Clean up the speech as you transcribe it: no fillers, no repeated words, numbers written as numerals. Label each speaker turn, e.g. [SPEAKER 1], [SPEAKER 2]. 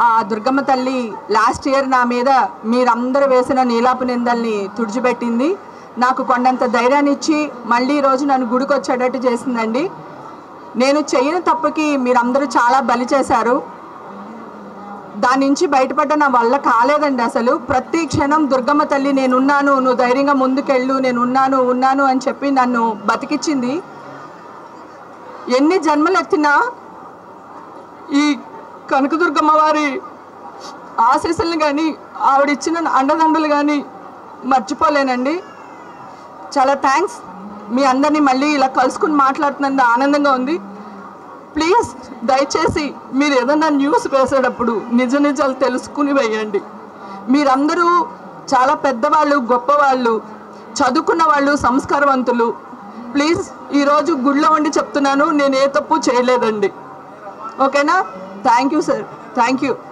[SPEAKER 1] ఆ దుర్గమ్మ తల్లి last year నా మీద మీరందరూ వేసిన నీలాపు నిందల్ని తుడిచిపెట్టింది. నాకు కొండంత ధైర్యాన్ని ఇచ్చి మళ్ళీ ఈరోజు నన్ను గుడికి వచ్చేటట్టు చేసిందండి. నేను చేయని తప్పుకి మీరందరూ చాలా బలి చేశారు. దాని నుంచి బయటపడ్డ నా వల్ల కాలేదండి. అసలు ప్రతి క్షణం దుర్గమ్మ తల్లి నేనున్నాను, నువ్వు ధైర్యంగా ముందుకెళ్ళు, నేను ఉన్నాను అని చెప్పి నన్ను బతికిచ్చింది. ఎన్ని జన్మలు ఎత్తినా ఈ కనకదుర్గమ్మ వారి ఆశీస్సులను కానీ ఆవిడిచ్చిన అండదండలు కానీ మర్చిపోలేనండి. చాలా థ్యాంక్స్. మీ అందరినీ మళ్ళీ ఇలా కలుసుకుని మాట్లాడుతున్నందుకు ఆనందంగా ఉంది. ప్లీజ్ దయచేసి మీరు ఏదన్నా న్యూస్ వేసేటప్పుడు నిజాలు తెలుసుకుని వేయండి. మీరందరూ చాలా పెద్దవాళ్ళు, గొప్పవాళ్ళు, చదువుకున్న వాళ్ళు, సంస్కారవంతులు. ప్లీజ్ ఈరోజు గుళ్ళో ఉండి చెప్తున్నాను, నేను ఏ తప్పు చేయలేదండి. ఓకేనా? Thank you sir, thank you.